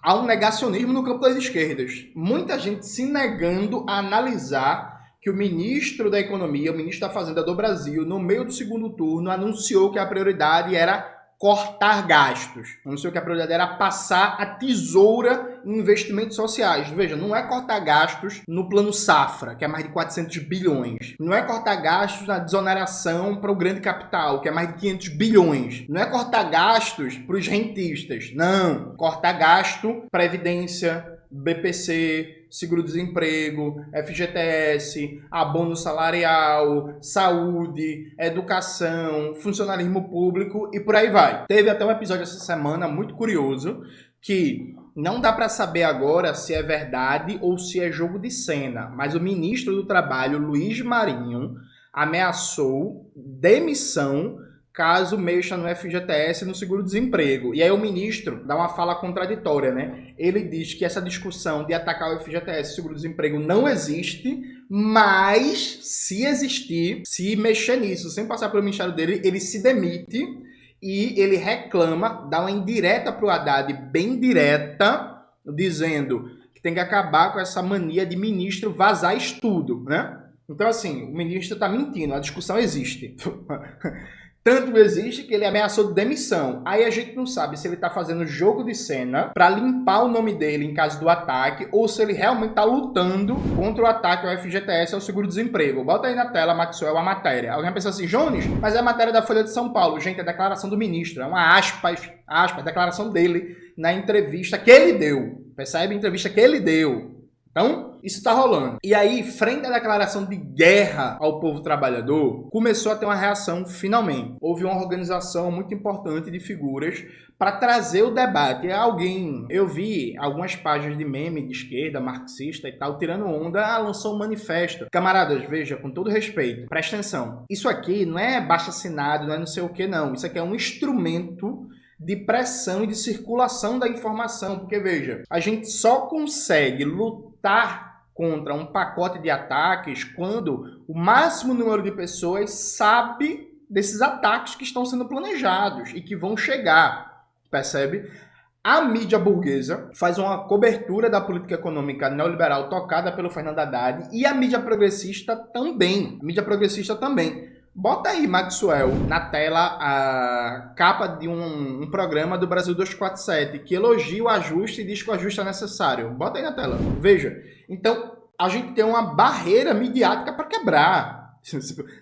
Há um negacionismo no campo das esquerdas. Muita gente se negando a analisar que o ministro da Economia, o ministro da Fazenda do Brasil, no meio do segundo turno, anunciou que a prioridade era cortar gastos. Anunciou que a prioridade era passar a tesoura em investimentos sociais. Veja, não é cortar gastos no plano safra, que é mais de 400 bilhões. Não é cortar gastos na desoneração para o grande capital, que é mais de 500 bilhões. Não é cortar gastos para os rentistas. Não. Cortar gasto para Previdência, BPC, seguro-desemprego, FGTS, abono salarial, saúde, educação, funcionalismo público e por aí vai. Teve até um episódio essa semana muito curioso que não dá para saber agora se é verdade ou se é jogo de cena, mas o ministro do Trabalho, Luiz Marinho, ameaçou demissão caso mexa no FGTS e no seguro-desemprego. E aí o ministro dá uma fala contraditória, né? Ele diz que essa discussão de atacar o FGTS e o seguro-desemprego não existe, mas se existir, se mexer nisso, sem passar pelo ministério dele, ele se demite e ele reclama, dá uma indireta pro Haddad, bem direta, dizendo que tem que acabar com essa mania de ministro vazar estudo, né? Então, assim, o ministro tá mentindo, a discussão existe. Tanto existe que ele ameaçou de demissão. Aí a gente não sabe se ele tá fazendo jogo de cena para limpar o nome dele em caso do ataque ou se ele realmente tá lutando contra o ataque ao FGTS, ao seguro-desemprego. Bota aí na tela, Maxwell, a matéria. Alguém pensa assim, Jones, mas é a matéria da Folha de São Paulo. Gente, é a declaração do ministro. É uma aspas, declaração dele na entrevista que ele deu. Percebe? Entrevista que ele deu. Então, isso tá rolando. E aí, frente à declaração de guerra ao povo trabalhador, começou a ter uma reação finalmente. Houve uma organização muito importante de figuras para trazer o debate. Eu vi algumas páginas de meme de esquerda, marxista e tal, tirando onda, lançou um manifesto. Camaradas, veja, com todo respeito, presta atenção. Isso aqui não é baixo-assinado, não é não sei o que, não. Isso aqui é um instrumento de pressão e de circulação da informação, porque veja, a gente só consegue lutar contra um pacote de ataques quando o máximo número de pessoas sabe desses ataques que estão sendo planejados e que vão chegar, percebe? A mídia burguesa faz uma cobertura da política econômica neoliberal tocada pelo Fernando Haddad e a mídia progressista também. Bota aí, Maxwell, na tela a capa de um programa do Brasil 247 que elogia o ajuste e diz que o ajuste é necessário. Bota aí na tela. Veja. Então, a gente tem uma barreira midiática para quebrar.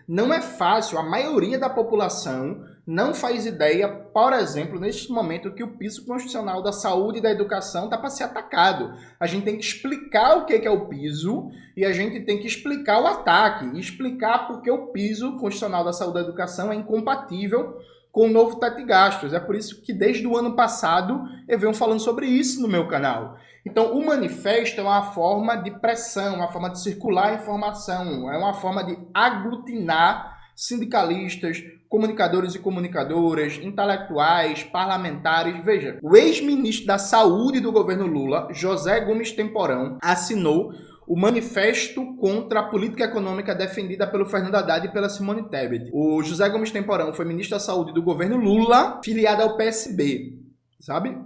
Não é fácil. A maioria da população não faz ideia, por exemplo, neste momento que o piso constitucional da saúde e da educação está para ser atacado. A gente tem que explicar o que é o piso e a gente tem que explicar o ataque e explicar por que o piso constitucional da saúde e da educação é incompatível com o novo teto de gastos. É por isso que desde o ano passado eu venho falando sobre isso no meu canal. Então, o manifesto é uma forma de pressão, uma forma de circular a informação, é uma forma de aglutinar sindicalistas, comunicadores e comunicadoras, intelectuais, parlamentares. Veja, o ex-ministro da Saúde do governo Lula, José Gomes Temporão, assinou o manifesto contra a política econômica defendida pelo Fernando Haddad e pela Simone Tebet. O José Gomes Temporão foi ministro da Saúde do governo Lula, filiado ao PSB, sabe?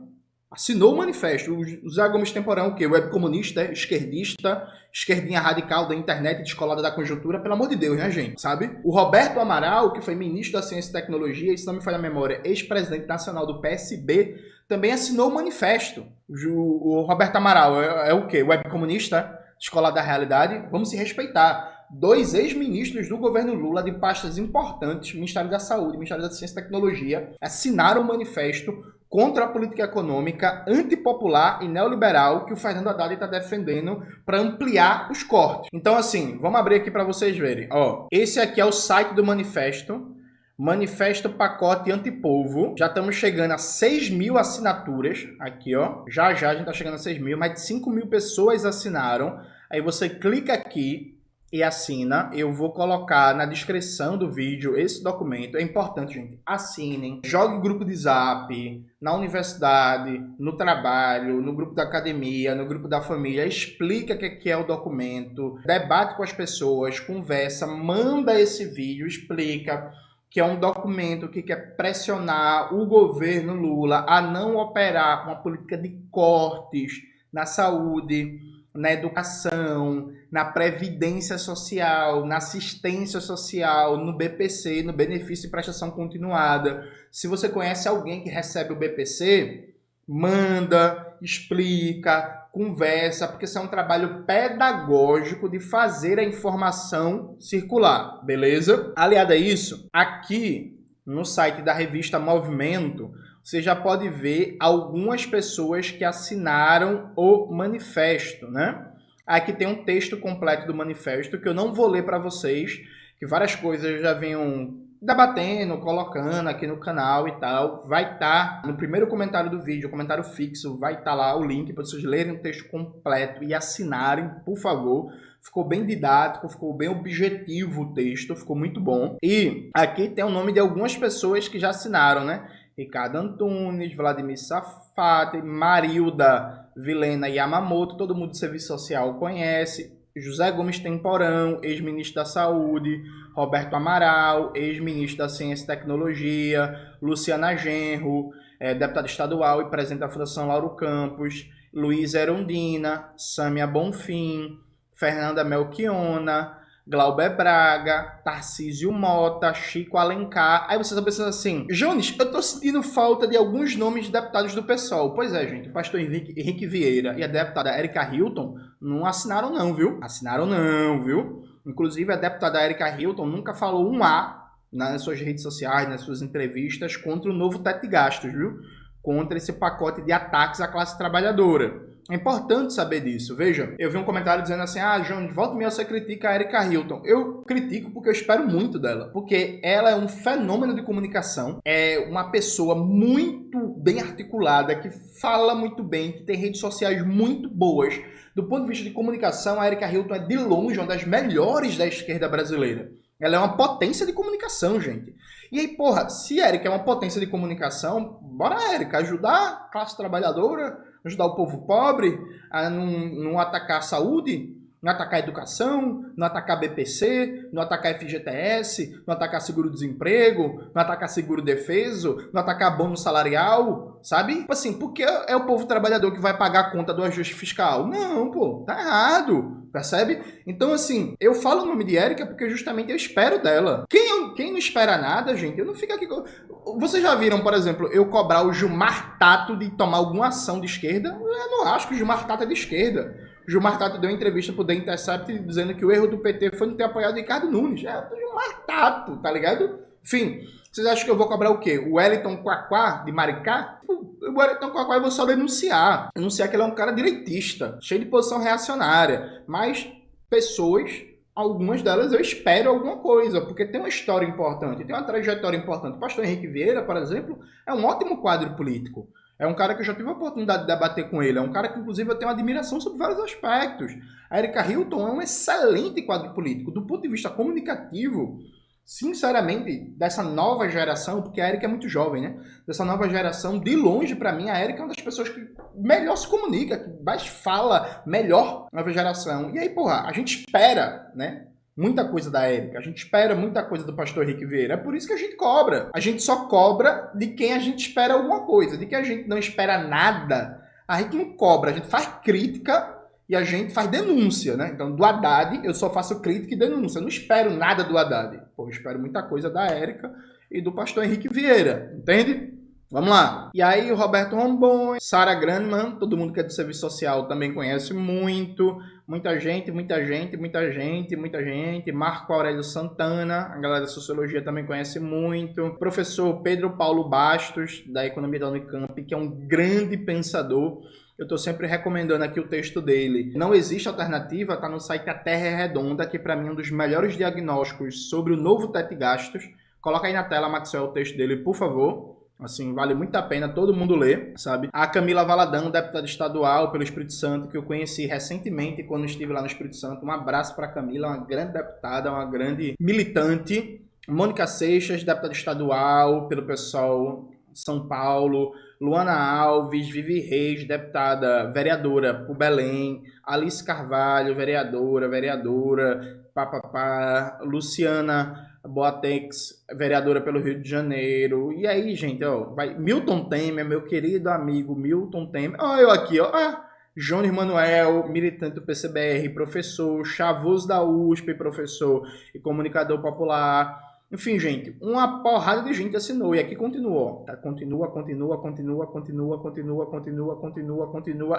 Assinou o manifesto. O José Gomes Temporão, o quê? Webcomunista, esquerdista, esquerdinha radical da internet, descolada da conjuntura, pelo amor de Deus, né, gente? Sabe? O Roberto Amaral, que foi ministro da Ciência e Tecnologia, e se não me falha a memória, ex-presidente nacional do PSB, também assinou o manifesto. O Roberto Amaral é o quê? Webcomunista, descolada da realidade? Vamos se respeitar. 2 ex-ministros do governo Lula de pastas importantes, Ministério da Saúde, Ministério da Ciência e Tecnologia, assinaram o manifesto contra a política econômica antipopular e neoliberal que o Fernando Haddad está defendendo para ampliar os cortes. Então, assim, vamos abrir aqui para vocês verem. Ó, esse aqui é o site do manifesto. Manifesto Pacote Antipovo. Já estamos chegando a 6.000 assinaturas. Aqui, ó. Já a gente está chegando a 6.000. Mais de 5.000 pessoas assinaram. Aí você clica aqui e assina. Eu vou colocar na descrição do vídeo esse documento. É importante, gente. Assinem. Jogue grupo de Zap, na universidade, no trabalho, no grupo da academia, no grupo da família. Explica o que é o documento. Debate com as pessoas. Conversa. Manda esse vídeo. Explica. que é um documento que quer pressionar o governo Lula a não operar uma política de cortes na saúde, na educação, na previdência social, na assistência social, no BPC, no benefício de prestação continuada. Se você conhece alguém que recebe o BPC, manda, explica, conversa, porque isso é um trabalho pedagógico de fazer a informação circular, beleza? Aliado a isso, aqui no site da revista Movimento, você já pode ver algumas pessoas que assinaram o manifesto, né? Aqui tem um texto completo do manifesto que eu não vou ler para vocês, que várias coisas eu já venho debatendo, colocando aqui no canal e tal. Vai estar no primeiro comentário do vídeo, comentário fixo, vai estar lá o link para vocês lerem o texto completo e assinarem, por favor. Ficou bem didático, ficou bem objetivo o texto, ficou muito bom. E aqui tem o nome de algumas pessoas que já assinaram, né? Ricardo Antunes, Vladimir Safati, Marilda Vilena Yamamoto, todo mundo do Serviço Social conhece. José Gomes Temporão, ex-ministro da Saúde, Roberto Amaral, ex-ministro da Ciência e Tecnologia, Luciana Genro, deputada estadual e presidente da Fundação Lauro Campos, Luiz Erundina, Sâmia Bonfim, Fernanda Melchiona, Glauber Braga, Tarcísio Mota, Chico Alencar. Aí vocês estão pensando assim, Jones, eu tô sentindo falta de alguns nomes de deputados do PSOL. Pois é, gente, o pastor Henrique Vieira e a deputada Erika Hilton não assinaram não, viu? Assinaram não, viu? Inclusive, a deputada Erika Hilton nunca falou um A nas suas redes sociais, nas suas entrevistas, contra o novo teto de gastos, viu? Contra esse pacote de ataques à classe trabalhadora. É importante saber disso. Veja, eu vi um comentário dizendo assim, João, volta e meia você critica a Erika Hilton. Eu critico porque eu espero muito dela. Porque ela é um fenômeno de comunicação. É uma pessoa muito bem articulada, que fala muito bem, que tem redes sociais muito boas. Do ponto de vista de comunicação, a Erika Hilton é de longe uma das melhores da esquerda brasileira. Ela é uma potência de comunicação, gente. E aí, porra, se a Erika é uma potência de comunicação, bora, Erika, ajudar a classe trabalhadora, ajudar o povo pobre a não atacar a saúde, não atacar a educação, não atacar BPC, não atacar FGTS, não atacar seguro-desemprego, não atacar seguro-defeso, não atacar bônus salarial, sabe? Tipo assim, porque é o povo trabalhador que vai pagar a conta do ajuste fiscal? Não, pô, tá errado, percebe? Então, assim, eu falo o nome de Erika porque justamente eu espero dela. Quem não espera nada, gente, eu não fico aqui... Vocês já viram, por exemplo, eu cobrar o Gilmar Tato de tomar alguma ação de esquerda? Eu não acho que o Gilmar Tato é de esquerda. Gilmar Tato deu uma entrevista pro The Intercept dizendo que o erro do PT foi não ter apoiado Ricardo Nunes. É o Gilmar Tato, tá ligado? Enfim, vocês acham que eu vou cobrar o quê? O Wellington Quaquá, de Maricá? O Wellington Quaquá eu vou só denunciar. Denunciar que ele é um cara direitista, cheio de posição reacionária. Mas pessoas, algumas delas eu espero alguma coisa, porque tem uma história importante, tem uma trajetória importante. O pastor Henrique Vieira, por exemplo, é um ótimo quadro político. É um cara que eu já tive a oportunidade de debater com ele. É um cara que, inclusive, eu tenho admiração sobre vários aspectos. A Erika Hilton é um excelente quadro político. Do ponto de vista comunicativo, sinceramente, dessa nova geração, porque a Erika é muito jovem, né? Dessa nova geração, de longe, para mim, a Erika é uma das pessoas que melhor se comunica, que mais fala melhor na nova geração. E aí, porra, a gente espera, né? Muita coisa da Erika, a gente espera muita coisa do pastor Henrique Vieira, é por isso que a gente cobra. A gente só cobra de quem a gente espera alguma coisa, de quem a gente não espera nada, a gente não cobra, a gente faz crítica e a gente faz denúncia, né? Então, do Haddad, eu só faço crítica e denúncia, eu não espero nada do Haddad. Pô, eu espero muita coisa da Erika e do pastor Henrique Vieira, entende? Vamos lá. E aí o Roberto Rombon, Sara Granman, todo mundo que é do serviço social também conhece muito. Muita gente. Marco Aurélio Santana, a galera da Sociologia também conhece muito. Professor Pedro Paulo Bastos, da Economia da Unicamp, que é um grande pensador. Eu estou sempre recomendando aqui o texto dele. Não existe alternativa, está no site A Terra é Redonda, que para mim é um dos melhores diagnósticos sobre o novo teto de gastos. Coloca aí na tela, Maxwell, o texto dele, por favor. Assim, vale muito a pena todo mundo ler, sabe? A Camila Valadão, deputada estadual pelo Espírito Santo, que eu conheci recentemente quando estive lá no Espírito Santo. Um abraço para a Camila, uma grande deputada, uma grande militante. Mônica Seixas, deputada estadual pelo PSOL São Paulo. Luana Alves, Vivi Reis, deputada, vereadora por Belém. Alice Carvalho, vereadora. Luciana Boatex, vereadora pelo Rio de Janeiro. E aí, gente, ó, vai Milton Temer, meu querido amigo Milton Temer. Ó, eu aqui, ó. Jones Manuel, militante do PCBR, professor, Chavoso da USP, professor e comunicador popular. Enfim, gente, uma porrada de gente assinou. E aqui continua, ó. Tá? Continua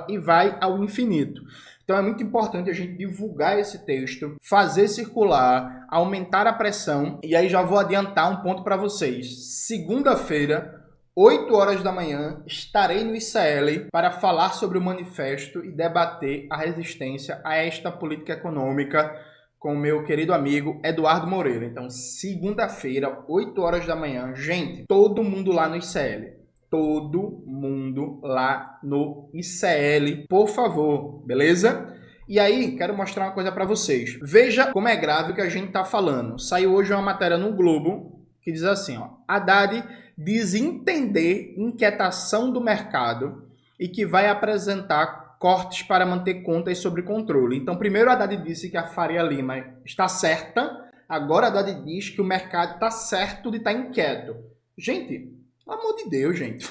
e vai ao infinito. Então é muito importante a gente divulgar esse texto, fazer circular, aumentar a pressão. E aí já vou adiantar um ponto para vocês. Segunda-feira, 8 horas da manhã, estarei no ICL para falar sobre o manifesto e debater a resistência a esta política econômica com o meu querido amigo Eduardo Moreira. Então, segunda-feira, 8 horas da manhã, gente, todo mundo lá no ICL. Todo mundo lá no ICL, por favor, beleza? E aí, quero mostrar uma coisa para vocês. Veja como é grave o que a gente tá falando. Saiu hoje uma matéria no Globo que diz assim, ó, Haddad diz entender inquietação do mercado e que vai apresentar cortes para manter contas sob controle. Então, primeiro Haddad disse que a Faria Lima está certa, agora Haddad diz que o mercado está certo de estar inquieto. Gente, pelo amor de Deus, gente.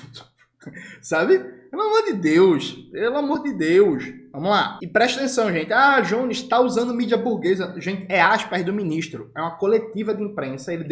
Sabe? Pelo amor de Deus. Pelo amor de Deus. Vamos lá. E presta atenção, gente. Jones está usando mídia burguesa. Gente, é aspas do ministro. É uma coletiva de imprensa. Ele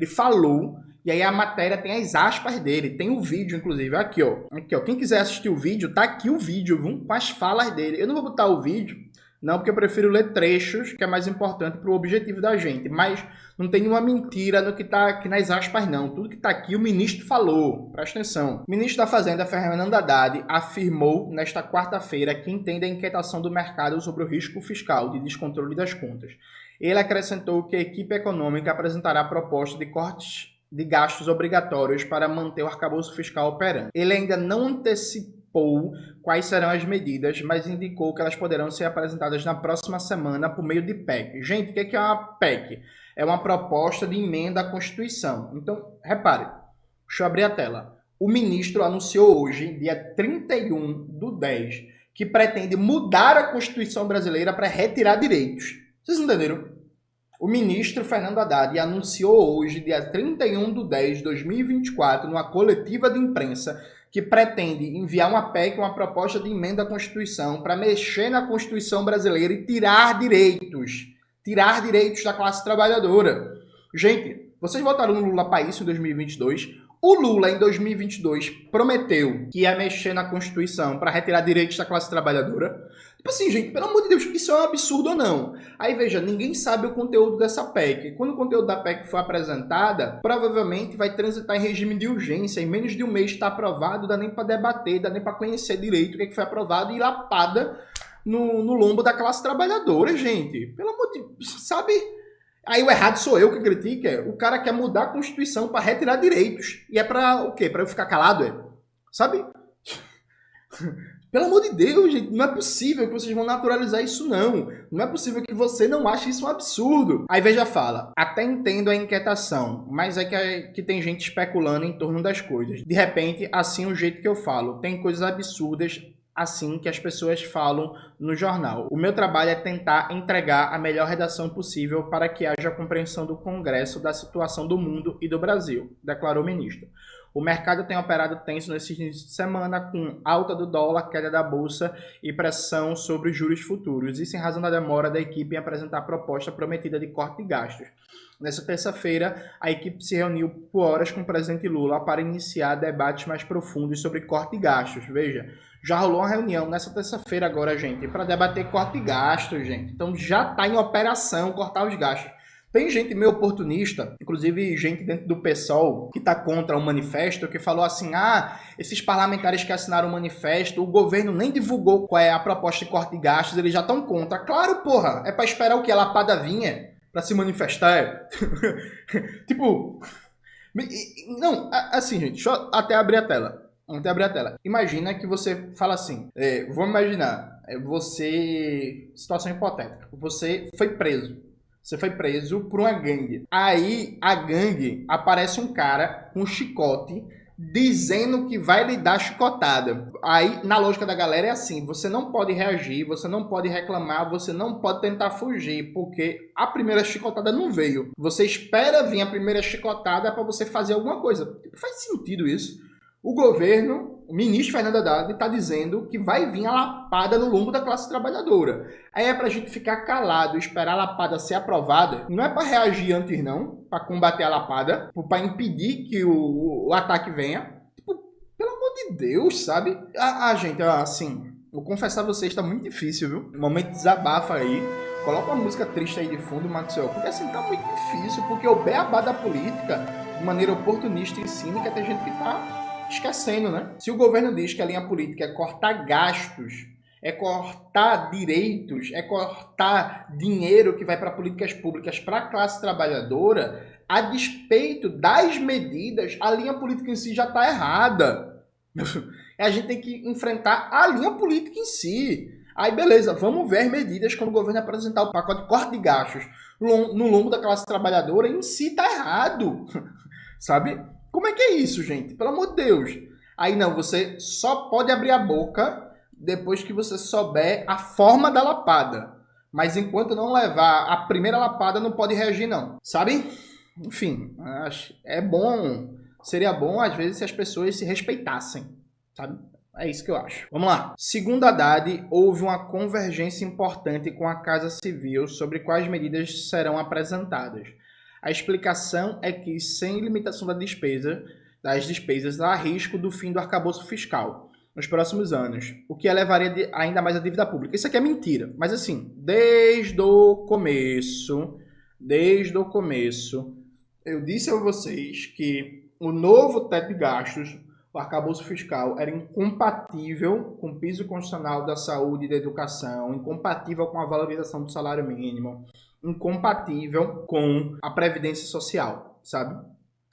falou. E aí a matéria tem as aspas dele, tem o vídeo, inclusive, aqui ó. Quem quiser assistir o vídeo, tá aqui o vídeo, viu? Com as falas dele. Eu não vou botar o vídeo, não, porque eu prefiro ler trechos, que é mais importante pro objetivo da gente. Mas não tem nenhuma mentira no que tá aqui nas aspas, não. Tudo que tá aqui o ministro falou. Presta atenção. O ministro da Fazenda, Fernando Haddad, afirmou nesta quarta-feira que entende a inquietação do mercado sobre o risco fiscal de descontrole das contas. Ele acrescentou que a equipe econômica apresentará proposta de cortes de gastos obrigatórios para manter o arcabouço fiscal operante. Ele ainda não antecipou quais serão as medidas, mas indicou que elas poderão ser apresentadas na próxima semana por meio de PEC. Gente, o que é uma PEC? É uma proposta de emenda à Constituição. Então, repare, deixa eu abrir a tela. O ministro anunciou hoje, dia 31/10, que pretende mudar a Constituição brasileira para retirar direitos. Vocês entenderam? O ministro Fernando Haddad anunciou hoje, dia 31/10/2024, numa coletiva de imprensa, que pretende enviar uma PEC, uma proposta de emenda à Constituição, para mexer na Constituição brasileira e tirar direitos da classe trabalhadora. Gente, vocês votaram no Lula para isso em 2022? O Lula, em 2022, prometeu que ia mexer na Constituição para retirar direitos da classe trabalhadora. Tipo assim, gente, pelo amor de Deus, isso é um absurdo ou não? Aí, veja, ninguém sabe o conteúdo dessa PEC. Quando o conteúdo da PEC for apresentada, provavelmente vai transitar em regime de urgência. Em menos de um mês está aprovado, dá nem para debater, dá nem para conhecer direito o que foi aprovado e lapada no lombo da classe trabalhadora, gente. Pelo amor de Deus, sabe? Aí o errado sou eu que critica. O cara quer mudar a Constituição para retirar direitos. E é para o quê? Para eu ficar calado, Sabe? Pelo amor de Deus, gente, não é possível que vocês vão naturalizar isso, não. Não é possível que você não ache isso um absurdo. Aí veja, fala, até entendo a inquietação, mas é que tem gente especulando em torno das coisas. De repente, assim o jeito que eu falo, tem coisas absurdas assim que as pessoas falam no jornal. O meu trabalho é tentar entregar a melhor redação possível para que haja compreensão do Congresso da situação do mundo e do Brasil, declarou o ministro. O mercado tem operado tenso nesse início de semana, com alta do dólar, queda da bolsa e pressão sobre os juros futuros. Isso em razão da demora da equipe em apresentar a proposta prometida de corte de gastos. Nessa terça-feira, a equipe se reuniu por horas com o presidente Lula para iniciar debates mais profundos sobre corte de gastos. Veja, já rolou uma reunião nessa terça-feira agora, gente, para debater corte de gastos, gente. Então já está em operação cortar os gastos. Tem gente meio oportunista, inclusive gente dentro do PSOL, que está contra o manifesto, que falou assim, esses parlamentares que assinaram o manifesto, o governo nem divulgou qual é a proposta de corte de gastos, eles já estão contra. Claro, porra, é para esperar o quê? A lapada vinha para se manifestar? Tipo, não, assim, gente, deixa eu até abrir a tela. Imagina que você fala assim, vamos imaginar, situação hipotética, você foi preso. Você foi preso por uma gangue. Aí, a gangue, aparece um cara com um chicote, dizendo que vai lhe dar chicotada. Aí, na lógica da galera, é assim, você não pode reagir, você não pode reclamar, você não pode tentar fugir, porque a primeira chicotada não veio. Você espera vir a primeira chicotada para você fazer alguma coisa. Faz sentido isso. O governo, o ministro Fernando Haddad, está dizendo que vai vir a lapada no lombo da classe trabalhadora. Aí é para a gente ficar calado, esperar a lapada ser aprovada. Não é para reagir antes, não, para combater a lapada, para impedir que o ataque venha. Tipo, pelo amor de Deus, sabe? Gente, assim, vou confessar a vocês, está muito difícil, viu? Momento de desabafa aí. Coloca uma música triste aí de fundo, Maxwell, porque assim, tá muito difícil, porque o beabá da política, de maneira oportunista e cínica, tem gente que tá esquecendo, né? Se o governo diz que a linha política é cortar gastos, é cortar direitos, é cortar dinheiro que vai para políticas públicas para a classe trabalhadora, a despeito das medidas, a linha política em si já está errada. A gente tem que enfrentar a linha política em si. Aí, beleza, vamos ver as medidas quando o governo apresentar o pacote de corte de gastos no lombo da classe trabalhadora, em si está errado, sabe? Como é que é isso, gente? Pelo amor de Deus. Aí não, você só pode abrir a boca depois que você souber a forma da lapada. Mas enquanto não levar a primeira lapada, não pode reagir, não. Sabe? Enfim, é bom, seria bom às vezes se as pessoas se respeitassem, sabe? É isso que eu acho. Vamos lá. Segundo Haddad, houve uma convergência importante com a Casa Civil sobre quais medidas serão apresentadas. A explicação é que, sem limitação das despesas, há risco do fim do arcabouço fiscal nos próximos anos, o que elevaria ainda mais a dívida pública. Isso aqui é mentira, mas assim, desde o começo, eu disse a vocês que o novo teto de gastos, o arcabouço fiscal, era incompatível com o piso constitucional da saúde e da educação, incompatível com a valorização do salário mínimo, incompatível com a previdência social, sabe?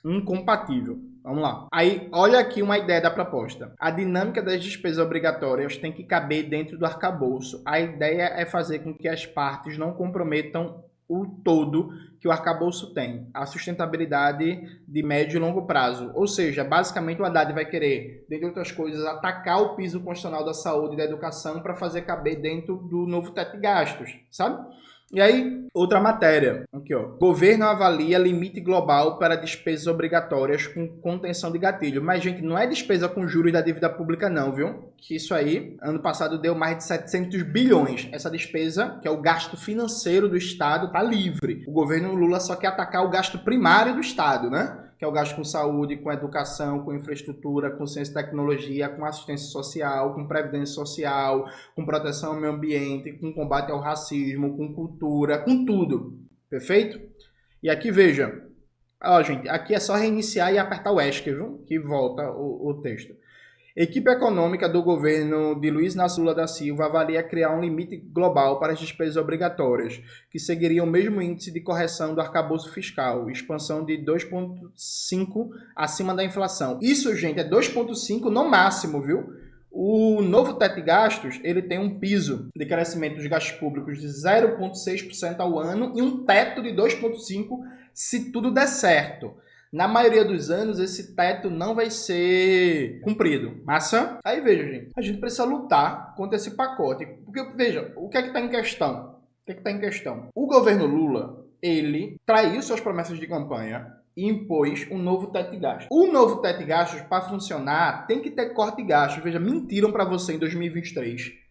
Incompatível. Vamos lá. Aí, olha aqui uma ideia da proposta. A dinâmica das despesas obrigatórias tem que caber dentro do arcabouço. A ideia é fazer com que as partes não comprometam o todo que o arcabouço tem, a sustentabilidade de médio e longo prazo. Ou seja, basicamente o Haddad vai querer, dentre outras coisas, atacar o piso constitucional da saúde e da educação para fazer caber dentro do novo teto de gastos, sabe? E aí, outra matéria, aqui ó. Governo avalia limite global para despesas obrigatórias com contenção de gatilho. Mas, gente, não é despesa com juros da dívida pública não, viu? Que isso aí, ano passado deu mais de 700 bilhões. Essa despesa, que é o gasto financeiro do Estado, tá livre. O governo Lula só quer atacar o gasto primário do Estado, né? Que é o gasto com saúde, com educação, com infraestrutura, com ciência e tecnologia, com assistência social, com previdência social, com proteção ao meio ambiente, com combate ao racismo, com cultura, com tudo. Perfeito? E aqui, veja. Ó, gente, aqui é só reiniciar e apertar o ESC, viu? Que volta o texto. Equipe econômica do governo de Luiz Inácio Lula da Silva avalia criar um limite global para as despesas obrigatórias, que seguiria o mesmo índice de correção do arcabouço fiscal, expansão de 2,5 acima da inflação. Isso, gente, é 2,5 no máximo, viu? O novo teto de gastos, ele tem um piso de crescimento dos gastos públicos de 0,6% ao ano e um teto de 2,5% se tudo der certo. Na maioria dos anos, esse teto não vai ser cumprido. Massa? Aí veja, gente, a gente precisa lutar contra esse pacote. Porque, veja, o que é que está em questão? O governo Lula, ele traiu suas promessas de campanha e impôs um novo teto de gastos. O novo teto de gastos, para funcionar, tem que ter corte de gastos. Veja, mentiram para você em 2023.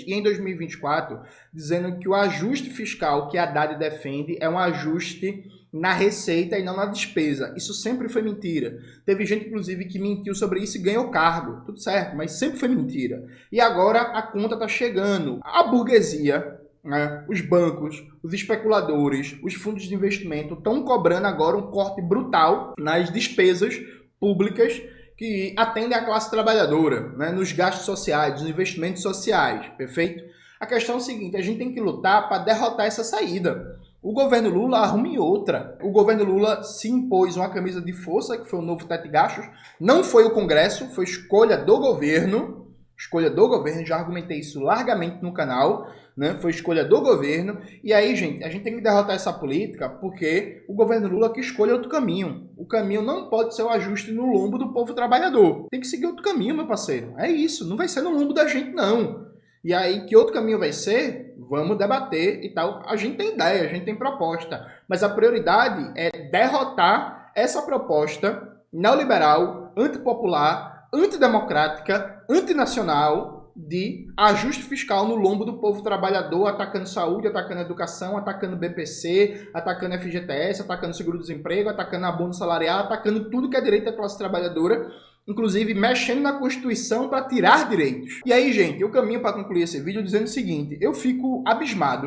E em 2024, dizendo que o ajuste fiscal que a Haddad defende é um ajuste na receita e não na despesa. Isso sempre foi mentira. Teve gente, inclusive, que mentiu sobre isso e ganhou cargo. Tudo certo, mas sempre foi mentira. E agora a conta está chegando. A burguesia, né, os bancos, os especuladores, os fundos de investimento estão cobrando agora um corte brutal nas despesas públicas que atendem a classe trabalhadora, né, nos gastos sociais, nos investimentos sociais, perfeito? A questão é o seguinte, a gente tem que lutar para derrotar essa saída. O governo Lula arrume outra. O governo Lula se impôs uma camisa de força, que foi o novo teto de gastos. Não foi o Congresso, foi escolha do governo. Escolha do governo, já argumentei isso largamente no canal, né? Foi escolha do governo. E aí, gente, a gente tem que derrotar essa política porque o governo Lula que escolhe outro caminho. O caminho não pode ser o ajuste no lombo do povo trabalhador. Tem que seguir outro caminho, meu parceiro. É isso, não vai ser no lombo da gente, não. E aí, que outro caminho vai ser? Vamos debater e tal. A gente tem ideia, a gente tem proposta. Mas a prioridade é derrotar essa proposta neoliberal, antipopular, antidemocrática, antinacional de ajuste fiscal no lombo do povo trabalhador, atacando saúde, atacando educação, atacando BPC, atacando FGTS, atacando seguro-desemprego, atacando abono salarial, atacando tudo que é direito da classe trabalhadora, inclusive mexendo na Constituição para tirar direitos. E aí, gente, eu caminho para concluir esse vídeo dizendo o seguinte: eu fico abismado